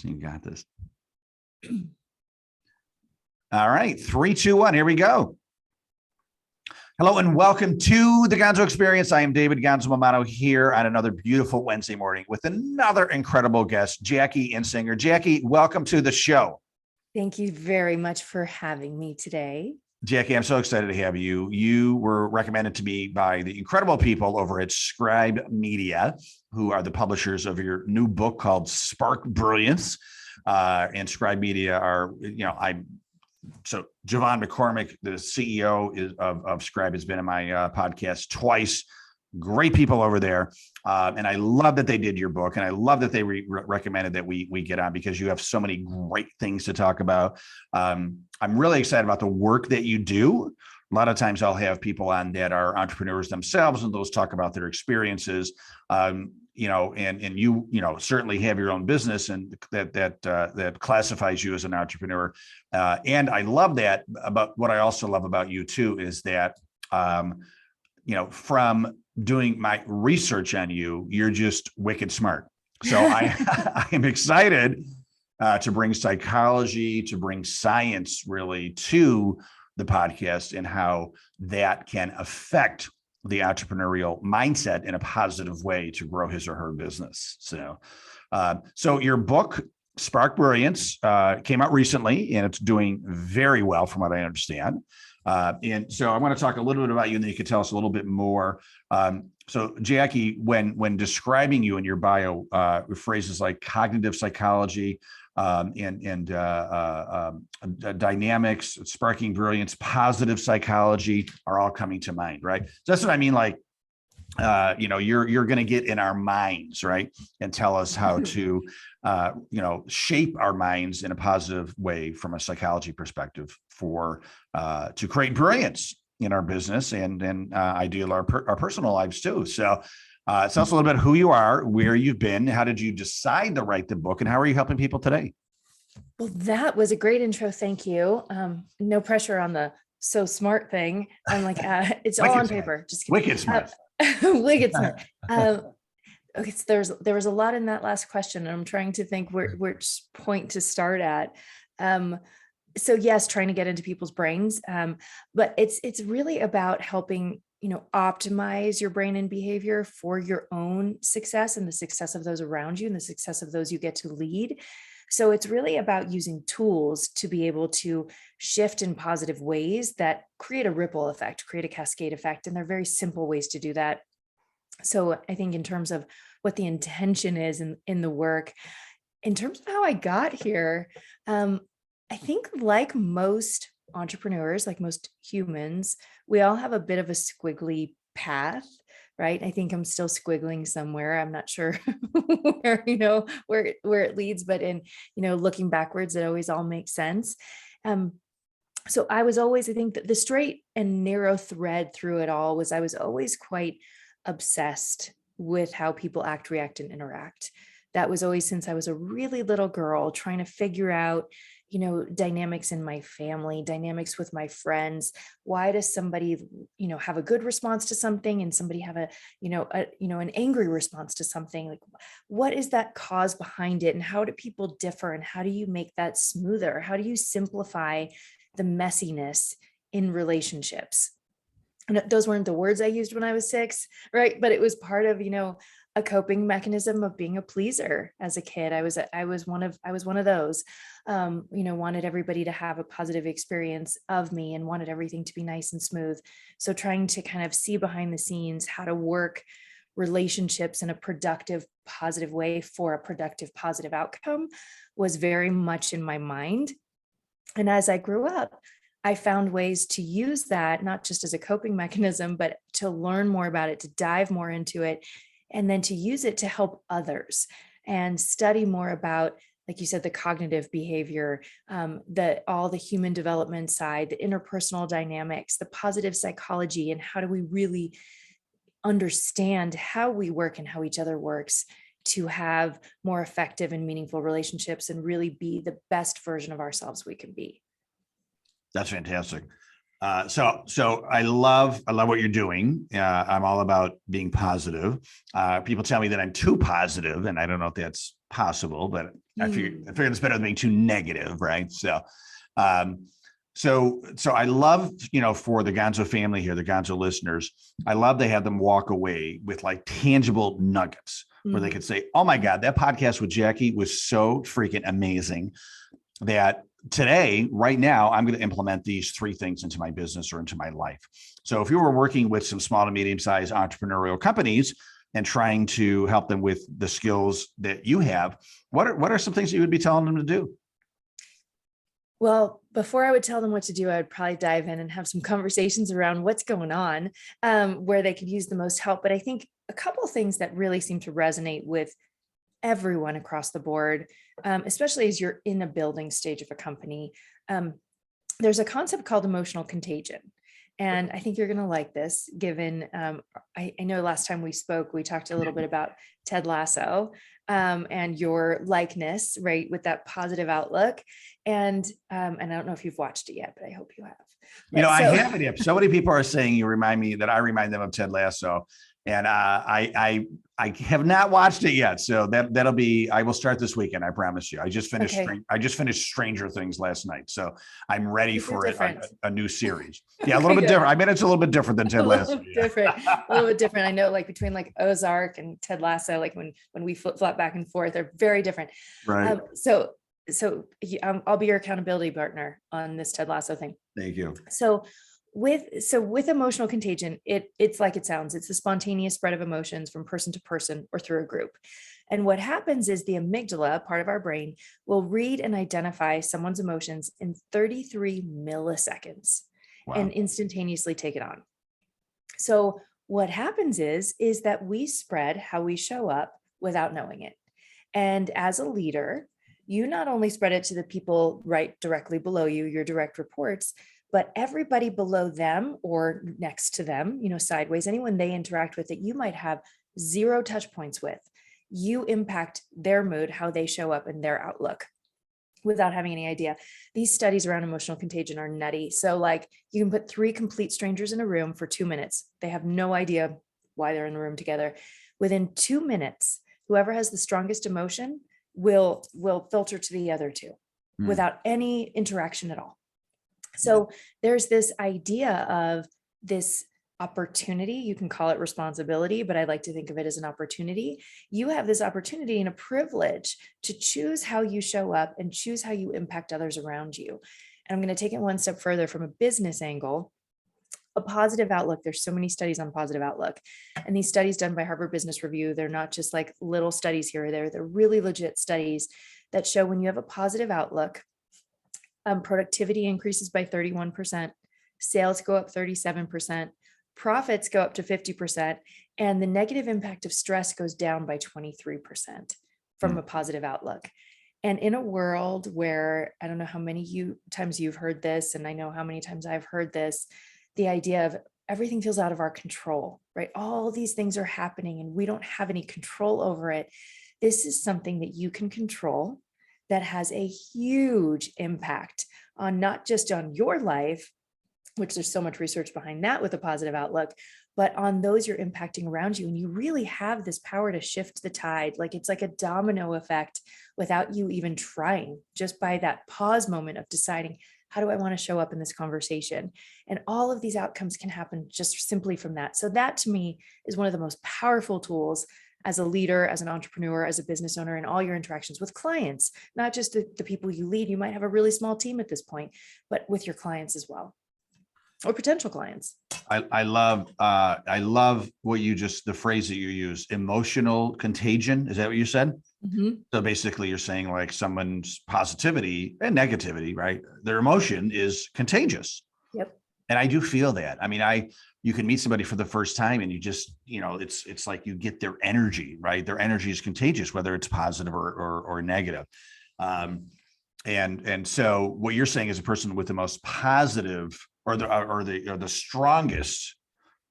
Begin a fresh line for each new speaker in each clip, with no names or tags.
You got this. All right, 3, 2, 1. Here we go. Hello and welcome to the Gonzo Experience. I am David Gonzo Mamano here on another beautiful Wednesday morning with another incredible guest, Jackie Insinger. Jackie, welcome to the show.
Thank you very much for having me today.
Jackie, I'm so excited to have you. You were recommended to me by the incredible people over at Scribe Media, who are the publishers of your new book called Spark Brilliance. And Scribe Media are, so Javon McCormick, the CEO of Scribe, has been in my podcast twice. Great people over there. And I love that they did your book. And I love that they recommended that we get on because you have so many great things to talk about. I'm really excited about the work that you do. A lot of times I'll have people on that are entrepreneurs themselves, and those talk about their experiences. And you certainly have your own business, and that classifies you as an entrepreneur. And I love that. But what I also love about you too is that, from doing my research on you, you're just wicked smart. So I am excited to bring psychology, to bring science really to the podcast and how that can affect the entrepreneurial mindset in a positive way to grow his or her business. So your book, Spark Brilliance, came out recently, and it's doing very well from what I understand. And so I want to talk a little bit about you, and then you can tell us a little bit more. So Jackie, when describing you in your bio, phrases like cognitive psychology, and dynamics, sparking brilliance, positive psychology are all coming to mind, right? So that's what I mean. Like, you're going to get in our minds, right? And tell us how to, shape our minds in a positive way from a psychology perspective to create brilliance in our business and ideal our personal lives too. So tell us a little bit who you are, where you've been, how did you decide to write the book, and how are you helping people today?
Well, that was a great intro. Thank you. No pressure on the so smart thing. I'm like, it's all on paper. Just kidding.
Wicked smart.
Wicked smart. Okay, so there was a lot in that last question, and I'm trying to think which point to start at. So yes, trying to get into people's brains, but it's really about helping optimize your brain and behavior for your own success and the success of those around you and the success of those you get to lead. So it's really about using tools to be able to shift in positive ways that create a ripple effect, create a cascade effect. And they're very simple ways to do that. So I think in terms of what the intention is in the work, in terms of how I got here, I think like most entrepreneurs, like most humans, we all have a bit of a squiggly path, right? I think I'm still squiggling somewhere. I'm not sure where it leads, but in, looking backwards, it always all makes sense. So I think that the straight and narrow thread through it all was I was always quite obsessed with how people act, react, and interact. That was always since I was a really little girl, trying to figure out dynamics in my family, dynamics with my friends. Why does somebody, have a good response to something and somebody have an angry response to something? Like, what is that cause behind it? And how do people differ? And how do you make that smoother? How do you simplify the messiness in relationships? And those weren't the words I used when I was 6, right? But it was part of, a coping mechanism of being a pleaser as a kid. I was one of those, wanted everybody to have a positive experience of me and wanted everything to be nice and smooth. So trying to kind of see behind the scenes how to work relationships in a productive, positive way for a productive, positive outcome was very much in my mind. And as I grew up, I found ways to use that, not just as a coping mechanism, but to learn more about it, to dive more into it, and then to use it to help others and study more about, like you said, the cognitive behavior, all the human development side, the interpersonal dynamics, the positive psychology, and how do we really understand how we work and how each other works to have more effective and meaningful relationships and really be the best version of ourselves we can be.
That's fantastic. So I love what you're doing. I'm all about being positive. People tell me that I'm too positive, and I don't know if that's possible, but I figure it's better than being too negative, right? Um, so I love, for the Gonzo family here, the Gonzo listeners, I love to have them walk away with like tangible nuggets where they could say, "Oh my God, that podcast with Jackie was so freaking amazing that today, right now, I'm going to implement these 3 things into my business or into my life." So if you were working with some small to medium-sized entrepreneurial companies and trying to help them with the skills that you have, what are some things that you would be telling them to do?
Well, before I would tell them what to do, I would probably dive in and have some conversations around what's going on, where they could use the most help. But I think a couple of things that really seem to resonate with everyone across the board, especially as you're in a building stage of a company. There's a concept called emotional contagion. And I think you're going to like this, given I know last time we spoke, we talked a little bit about Ted Lasso and your likeness, right, with that positive outlook. And I don't know if you've watched it yet, but I hope you have.
I haven't yet. So many people are saying you remind me that I remind them of Ted Lasso. And I have not watched it yet, so that'll be. I will start this weekend. I promise you. I just finished.
Okay.
I just finished Stranger Things last night, so I'm ready for it. A new series. Yeah, a
Okay,
little bit
good.
different. I mean, it's a little bit different than Ted Lasso.
Different, a little bit different. I know, like between like Ozark and Ted Lasso, like when we flip back and forth, they're very different.
Right.
So I'll be your accountability partner on this Ted Lasso thing.
Thank you.
So with emotional contagion, it's like it sounds. It's the spontaneous spread of emotions from person to person or through a group. And what happens is the amygdala, part of our brain, will read and identify someone's emotions in 33 milliseconds. Wow. And instantaneously take it on. So what happens is that we spread how we show up without knowing it. And as a leader, you not only spread it to the people right directly below you, your direct reports, but everybody below them or next to them, sideways, anyone they interact with that you might have 0 touch points with, you impact their mood, how they show up in their outlook without having any idea. These studies around emotional contagion are nutty. So like you can put 3 complete strangers in a room for 2 minutes. They have no idea why they're in the room together. Within 2 minutes, whoever has the strongest emotion will filter to the other 2 without any interaction at all. So there's this idea of this opportunity. You can call it responsibility, but I like to think of it as an opportunity. You have this opportunity and a privilege to choose how you show up and choose how you impact others around you. And I'm going to take it one step further from a business angle. A positive outlook. There's so many studies on positive outlook. And these studies done by Harvard Business Review, they're not just like little studies here or there. They're really legit studies that show when you have a positive outlook, productivity increases by 31%, sales go up 37%, profits go up to 50%, and the negative impact of stress goes down by 23% from a positive outlook. And in a world where I don't know how many times you've heard this, and I know how many times I've heard this, the idea of everything feels out of our control, right? All these things are happening and we don't have any control over it. This is something that you can control that has a huge impact on not just on your life, which there's so much research behind that with a positive outlook, but on those you're impacting around you. And you really have this power to shift the tide. Like it's like a domino effect without you even trying, just by that pause moment of deciding, how do I want to show up in this conversation? And all of these outcomes can happen just simply from that. So that to me is one of the most powerful tools as a leader, as an entrepreneur, as a business owner, in all your interactions with clients, not just the people you lead. You might have a really small team at this point, but with your clients as well, or potential clients.
I love what the phrase that you use, emotional contagion. Is that what you said? Mm-hmm. So basically you're saying like someone's positivity and negativity, right? Their emotion is contagious.
Yep.
And I do feel that. I mean, you can meet somebody for the first time and you just, it's like you get their energy, right? Their energy is contagious, whether it's positive or negative. And so what you're saying is a person with the most positive or the strongest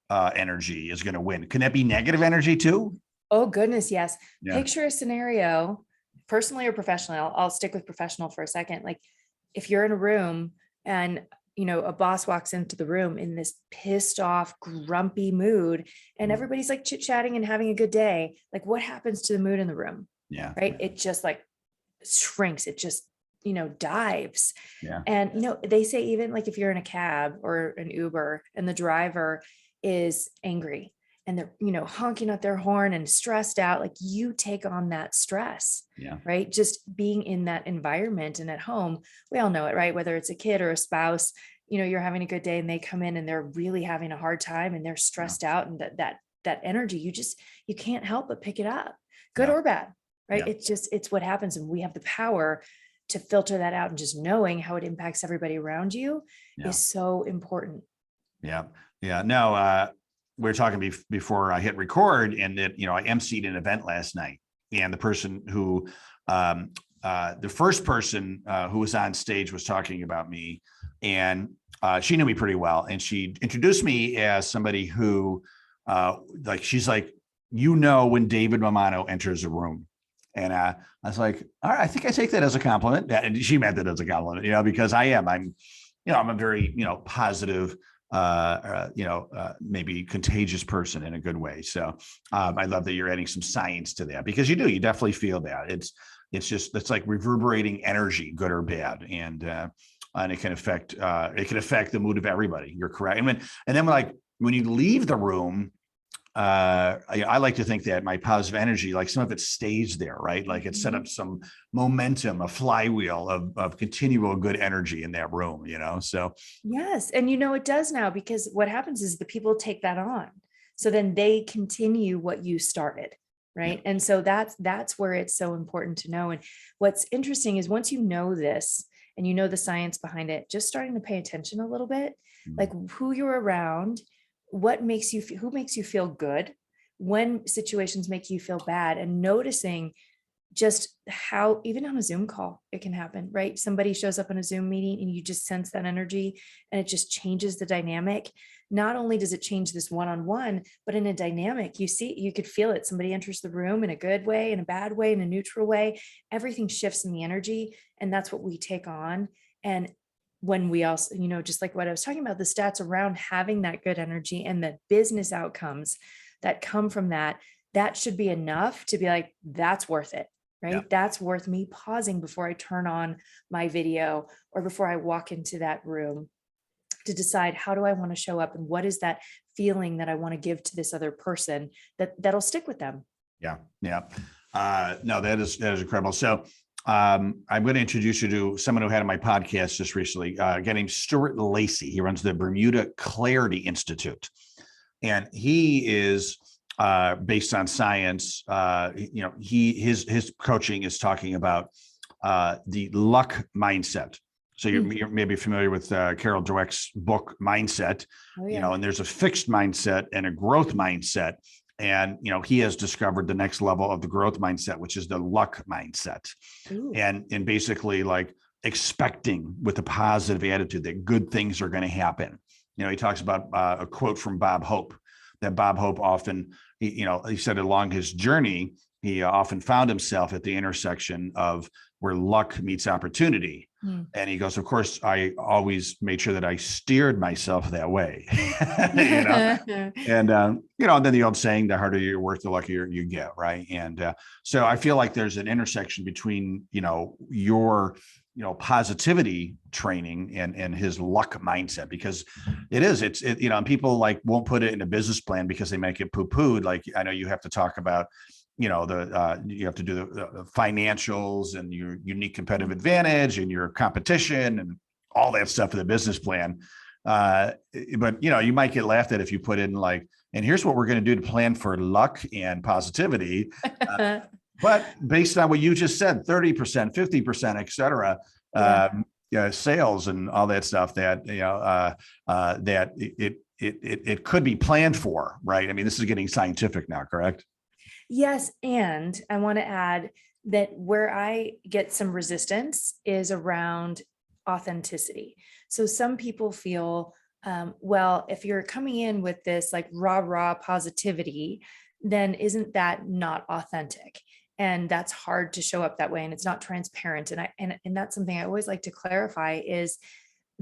energy is going to win. Can that be negative energy too?
Oh goodness, yes.
Yeah.
Picture a scenario, personally or professionally. I'll stick with professional for a second. Like if you're in a room and a boss walks into the room in this pissed off, grumpy mood, and everybody's like chit-chatting and having a good day, like what happens to the mood in the room?
Yeah.
Right. It just like shrinks. It just, dives.
Yeah.
And, they say even like if you're in a cab or an Uber and the driver is angry and they're, honking at their horn and stressed out, like you take on that stress.
Yeah.
Right. Just being in that environment and at home, we all know it, right? Whether it's a kid or a spouse, you're having a good day and they come in and they're really having a hard time and they're stressed out, and that energy, you can't help but pick it up, good
Yeah.
or bad. Right.
Yeah.
It's what happens. And we have the power to filter that out, and just knowing how it impacts everybody around you is so important.
Yeah. Yeah. No, we were talking before I hit record, and that, I emceed an event last night, and the person who, the first person who was on stage was talking about me, and she knew me pretty well. And she introduced me as somebody who, she's like, when David Mamano enters a room. And I was like, all right, I think I take that as a compliment. And she meant it as a compliment, because I'm a very, positive, maybe contagious person in a good way. So I love that you're adding some science to that, because you definitely feel that it's like reverberating energy, good or bad. And it can affect the mood of everybody. You're correct. And then when you leave the room, I like to think that my positive energy, like some of it stays there, right? Like it set up some momentum, a flywheel of continual good energy in that room, so.
Yes. And it does now, because what happens is the people take that on. So then they continue what you started. Right. Yeah. And so that's where it's so important to know. And what's interesting is once you know this and the science behind it, just starting to pay attention a little bit, like who you're around, who makes you feel good, when situations make you feel bad, and noticing just how even on a Zoom call, it can happen, right? Somebody shows up in a Zoom meeting and you just sense that energy and it just changes the dynamic. Not only does it change this one-on-one, but in a dynamic, you could feel it. Somebody enters the room in a good way, in a bad way, in a neutral way, everything shifts in the energy. And that's what we take on. And when we also, just like what I was talking about, the stats around having that good energy and the business outcomes that come from that should be enough to be like, that's worth it, right? Yeah. That's worth me pausing before I turn on my video or before I walk into that room to decide, how do I want to show up? And what is that feeling that I want to give to this other person that'll stick with them?
Yeah. Yeah. No, that is incredible. So I'm going to introduce you to someone who had on my podcast just recently, a guy named Stuart Lacey. He runs the Bermuda Clarity Institute, and he is based on science. His coaching is talking about the luck mindset. So you're maybe familiar with Carol Dweck's book Mindset. Oh, yeah. And there's a fixed mindset and a growth mindset. And, he has discovered the next level of the growth mindset, which is the luck mindset. Ooh. And basically like expecting with a positive attitude that good things are going to happen. He talks about a quote from Bob Hope, that Bob Hope often, he said along his journey, he often found himself at the intersection of where luck meets opportunity. And he goes, of course, I always made sure that I steered myself that way, and then the old saying, the harder you work, the luckier you get. Right. And so I feel like there's an intersection between, your, positivity training and his luck mindset, because it's and people won't put it in a business plan because they make it poo-pooed. Like, I know you have to talk about, you have to do the financials and your unique competitive advantage and your competition and all that stuff in the business plan. But, you might get laughed at if you put in and here's what we're going to do to plan for luck and positivity. But based on what you just said, 30%, 50%, et cetera, sales and all that stuff that it could be planned for, right? I mean, this is getting scientific now, correct?
Yes. And I want to add that where I get some resistance is around authenticity. So some people feel, well, if you're coming in with this rah positivity, then isn't that not authentic? And that's hard to show up that way. And it's not transparent. And that's something I always like to clarify is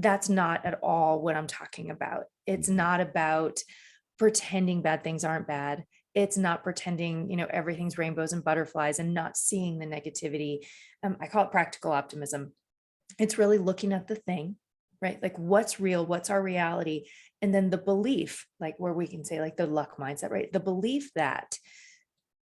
that's not at all what I'm talking about. It's not about pretending bad things aren't bad. It's not pretending, everything's rainbows and butterflies and not seeing the negativity. I call it practical optimism. It's really looking at the thing, right? Like what's real, what's our reality? And then the belief, like where we can say like the luck mindset, right? The belief that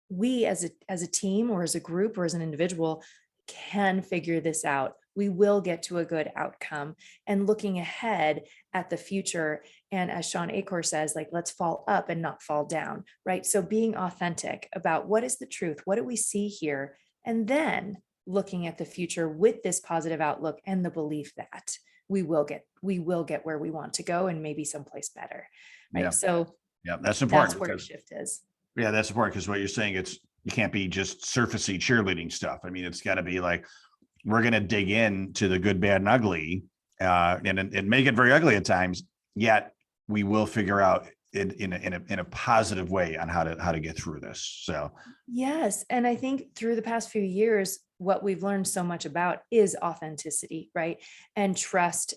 we as a team or as a group or as an individual can figure this out. We will get to a good outcome, and looking ahead at the future. And as Sean Acor says, like, let's fall up and not fall down, right? So being authentic about what is the truth, what do we see here? And then looking at the future with this positive outlook and the belief that we will get where we want to go, and maybe someplace better. Right.
Yeah.
So
yeah, that's important.
That's where the shift is.
Yeah, that's important, because what you're saying, you can't be just surfacey cheerleading stuff. I mean, it's got to be like, we're going to dig into the good, bad, and ugly, and make it very ugly at times. Yet we will figure out in a positive way on how to get through this. So
yes, and I think through the past few years, what we've learned so much about is authenticity, right? And trust.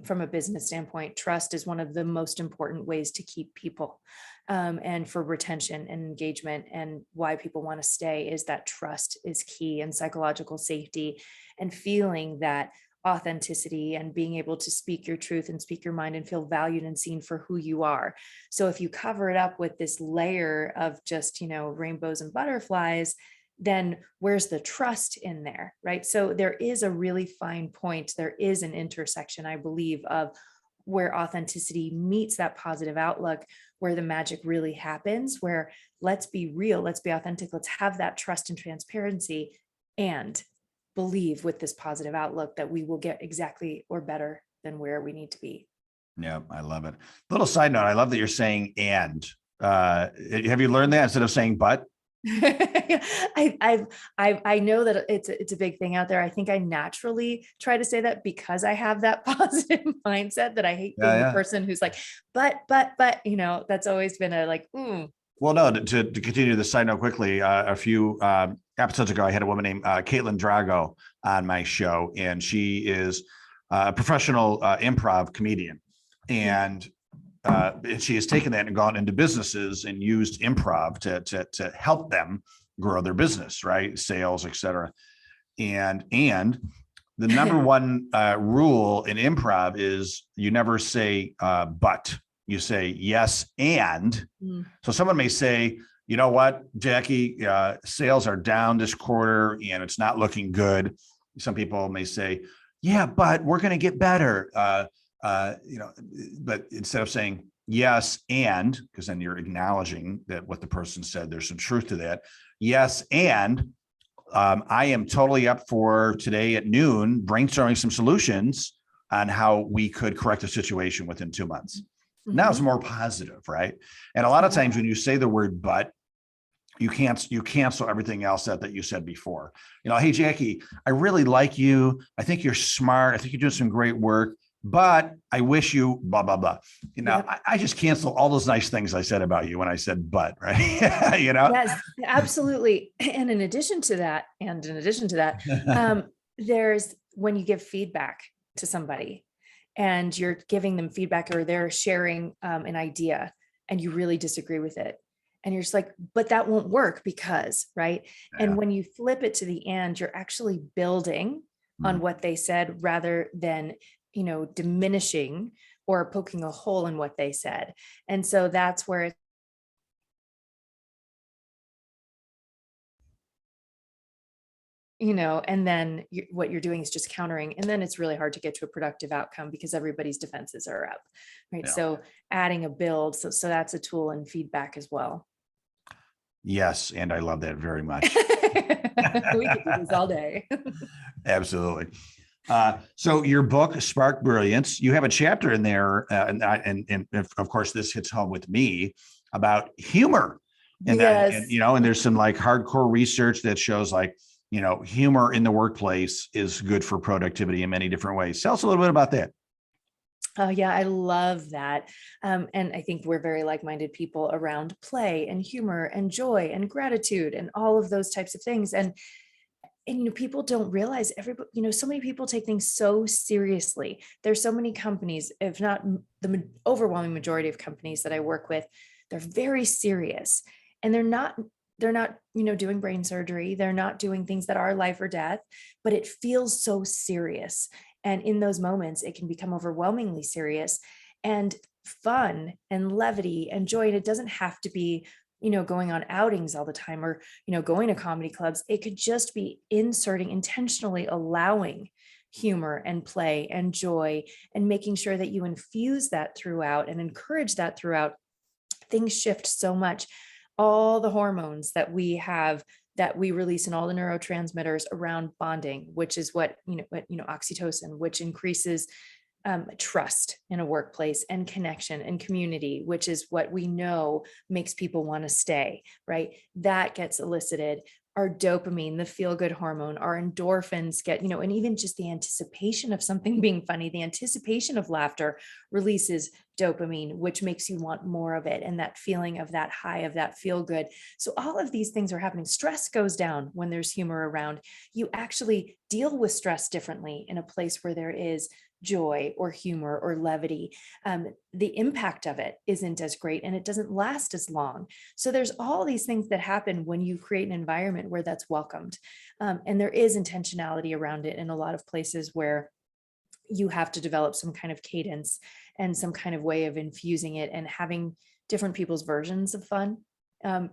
From a business standpoint, trust is one of the most important ways to keep people, and for retention and engagement, and why people want to stay is that trust is key, and psychological safety, and feeling that authenticity and being able to speak your truth and speak your mind and feel valued and seen for who you are. So if you cover it up with this layer of just, rainbows and butterflies, then where's the trust in there, right? So there is a really fine point. There is an intersection, I believe, of where authenticity meets that positive outlook, where the magic really happens, where let's be real, let's be authentic, let's have that trust and transparency, and believe with this positive outlook that we will get exactly or better than where we need to be.
yeah, I love it. Little side note, I love that you're saying and. Have you learned that instead of saying but?
I know that it's a big thing out there. I think I naturally try to say that because I have that positive mindset that I hate being the person who's like, but, that's always been a like,
Well, no, to continue the side note quickly, a few episodes ago, I had a woman named Caitlin Drago on my show, and she is a professional improv comedian. And she has taken that and gone into businesses and used improv to help them grow their business, right? Sales, et cetera. And the number one rule in improv is you never say but, you say yes and. So someone may say, you know what, Jackie, sales are down this quarter and it's not looking good. Some people may say, yeah, but we're going to get better. But instead of saying yes and, because then you're acknowledging that what the person said, there's some truth to that. Yes, and I am totally up for today at noon brainstorming some solutions on how we could correct the situation within 2 months. Now it's more positive, right? And a lot of times when you say the word but, you cancel everything else that you said before. Hey, Jackie, I really like you. I think you're smart. I think you're doing some great work, but I wish you blah, blah, blah. I just cancel all those nice things I said about you when I said but, right?
Yes, absolutely. And in addition to that, there's when you give feedback to somebody and you're giving them feedback, or they're sharing an idea and you really disagree with it. And you're just like, but that won't work because, right? Yeah. And when you flip it to the end, you're actually building on what they said rather than, diminishing or poking a hole in what they said. And so that's where and then what you're doing is just countering, and then it's really hard to get to a productive outcome because everybody's defenses are up, right? Yeah. So adding a build, so that's a tool in feedback as well.
Yes, and I love that very much.
We could do this all day.
Absolutely. So your book, Spark Brilliance, you have a chapter in there, and of course this hits home with me about humor, and
yes.
and there's some like hardcore research that shows like, humor in the workplace is good for productivity in many different ways. Tell us a little bit about that.
Oh yeah, I love that. And I think we're very like-minded people around play and humor and joy and gratitude and all of those types of things. And and people don't realize everybody, so many people take things so seriously. There's so many companies, if not the overwhelming majority of companies that I work with, they're very serious, and they're not doing brain surgery. They're not doing things that are life or death, but it feels so serious. And in those moments, it can become overwhelmingly serious, and fun and levity and joy. And it doesn't have to be going on outings all the time, or going to comedy clubs. It could just be intentionally allowing humor and play and joy, and making sure that you infuse that throughout and encourage that throughout. Things shift so much. All the hormones that we have, that we release, in all the neurotransmitters around bonding, which is what oxytocin, which increases trust in a workplace, and connection and community, which is what we know makes people want to stay, right? That gets elicited. Our dopamine, the feel-good hormone, our endorphins get, and even just the anticipation of something being funny, the anticipation of laughter releases dopamine, which makes you want more of it. And that feeling of that high, of that feel good. So all of these things are happening. Stress goes down when there's humor around. You actually deal with stress differently in a place where there is joy or humor or levity. The impact of it isn't as great, and it doesn't last as long. So there's all these things that happen when you create an environment where that's welcomed. And there is intentionality around it in a lot of places where you have to develop some kind of cadence and some kind of way of infusing it, and having different people's versions of fun.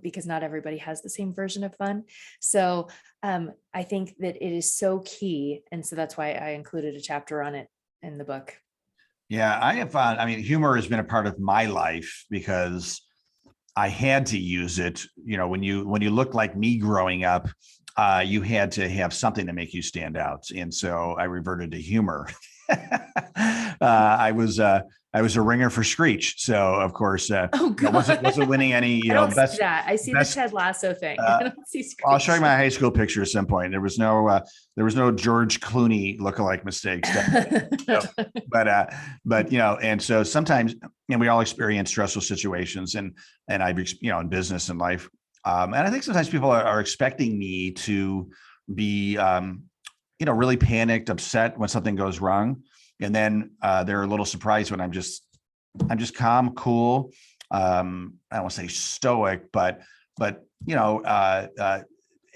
Because not everybody has the same version of fun. So I think that it is so key. And so that's why I included a chapter on it in the book.
Yeah, I have found, humor has been a part of my life because I had to use it. When you look like me growing up, you had to have something to make you stand out. And so I reverted to humor. I was a ringer for Screech. So of course, wasn't winning any,
I don't
best,
see that. I see
best,
the Ted Lasso thing. I don't see Screech.
I'll show you my high school picture at some point. There was no George Clooney lookalike mistakes. But and so sometimes, we all experience stressful situations, and I've in business and life. And I think sometimes people are expecting me to be, really panicked, upset when something goes wrong. And then they're a little surprised when I'm just calm, cool. I don't want to say stoic, but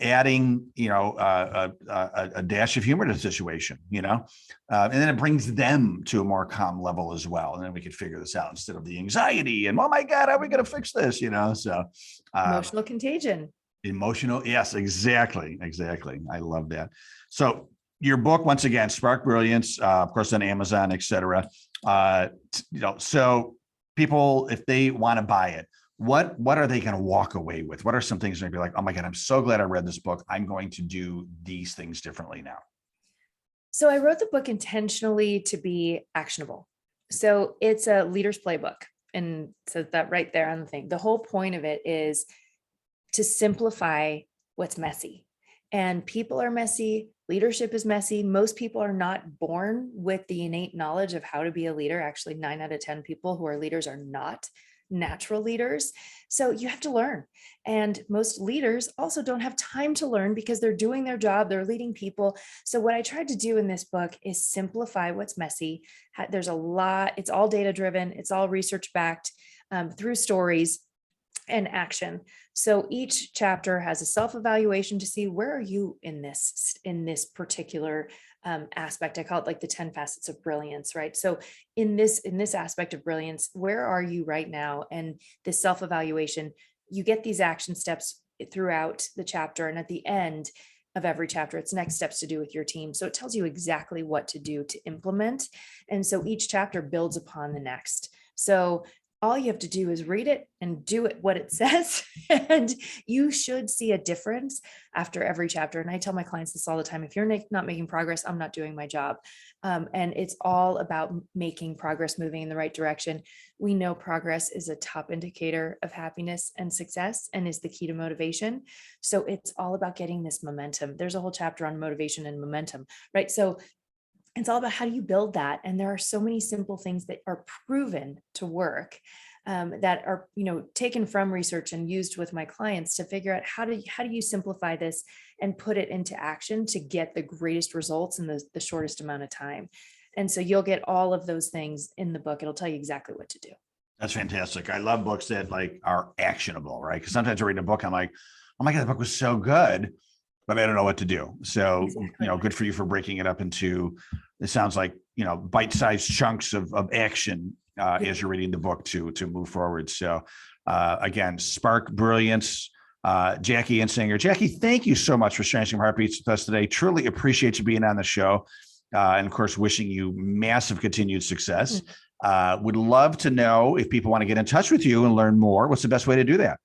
adding, a dash of humor to the situation, and then it brings them to a more calm level as well. And then we could figure this out instead of the anxiety and, oh my God, how are we going to fix this? So
emotional contagion.
Emotional. Yes, exactly. I love that. So your book, once again, Spark Brilliance, of course, on Amazon, et cetera. So people, if they want to buy it, what are they going to walk away with? What are some things they're going to be like, oh my God, I'm so glad I read this book. I'm going to do these things differently now.
So I wrote the book intentionally to be actionable. So it's a leader's playbook. And so that right there on the thing, the whole point of it is to simplify what's messy. And people are messy. Leadership is messy. Most people are not born with the innate knowledge of how to be a leader. Actually, 9 out of 10 people who are leaders are not natural leaders. So you have to learn. And most leaders also don't have time to learn because they're doing their job, they're leading people. So what I tried to do in this book is simplify what's messy. There's a lot, it's all data driven, it's all research backed through stories and action. So each chapter has a self-evaluation to see where are you in this particular aspect. I call it like the 10 facets of brilliance, right? So in this aspect of brilliance, where are you right now? And this self-evaluation, you get these action steps throughout the chapter. And at the end of every chapter, it's next steps to do with your team. So it tells you exactly what to do to implement. And so each chapter builds upon the next. So all you have to do is read it and do it what it says. And you should see a difference after every chapter. And I tell my clients this all the time. If you're not making progress, I'm not doing my job. And it's all about making progress, moving in the right direction. We know progress is a top indicator of happiness and success and is the key to motivation. So it's all about getting this momentum. There's a whole chapter on motivation and momentum, right? So it's all about how do you build that? And there are so many simple things that are proven to work. that are, taken from research and used with my clients to figure out how do you simplify this and put it into action to get the greatest results in the shortest amount of time. And so you'll get all of those things in the book. It'll tell you exactly what to do.
That's fantastic. I love books that are actionable, right? Because sometimes I read a book, I'm like, oh my God, the book was so good, but I don't know what to do. So,
Exactly.
good for you for breaking it up into, it sounds like, bite-sized chunks of action as you're reading the book to move forward. So again, Spark Brilliance, Jackie Insinger. Jackie, thank you so much for sharing some heartbeats with us today. Truly appreciate you being on the show. And of course, wishing you massive continued success. Would love to know if people want to get in touch with you and learn more. What's the best way to do that?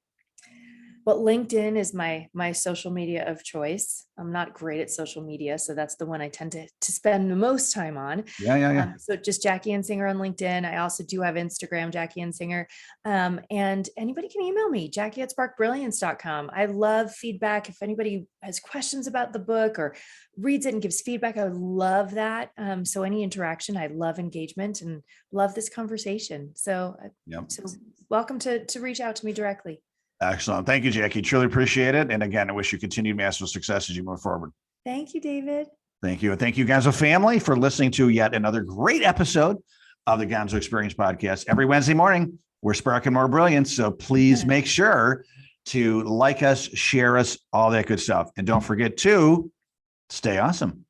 Well, LinkedIn is my social media of choice. I'm not great at social media, so that's the one I tend to spend the most time on.
Yeah.
So just Jackie Insinger on LinkedIn. I also do have Instagram, Jackie Insinger. And anybody can email me, Jackie@sparkbrilliance.com. I love feedback. If anybody has questions about the book or reads it and gives feedback, I would love that. So any interaction, I love engagement and love this conversation. So, so welcome to reach out to me directly.
Excellent. Thank you, Jackie. Truly appreciate it. And again, I wish you continued massive success as you move forward.
Thank you, David.
Thank you. And thank you, Gonzo family, for listening to yet another great episode of the Gonzo Experience podcast. Every Wednesday morning, we're sparking more brilliance. So please make sure to like us, share us, all that good stuff. And don't forget to stay awesome.